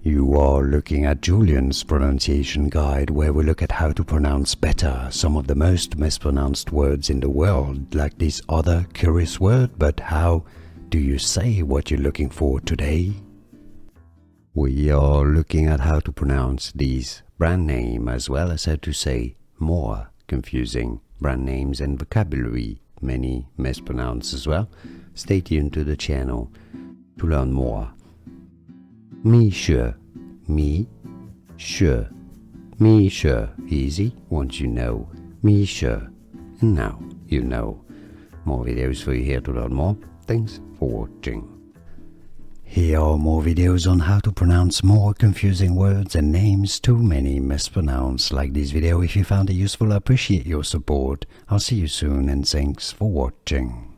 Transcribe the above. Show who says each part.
Speaker 1: You are looking at Julian's pronunciation guide, where we look at how to pronounce better some of the most mispronounced words in the world, like this other curious word. But how do you say what you're looking for today? We are looking at how to pronounce these brand name, as well as how to say more confusing brand names and vocabulary, many mispronounced as well. Stay tuned to the channel to learn more. Mixue, mixue, easy once you know mixue, and now you know. More videos for you here to learn more. Thanks for watching. Here are more videos on how to pronounce more confusing words and names too many mispronounced. Like this video if you found it useful. I appreciate your support. I'll see you soon, and thanks for watching.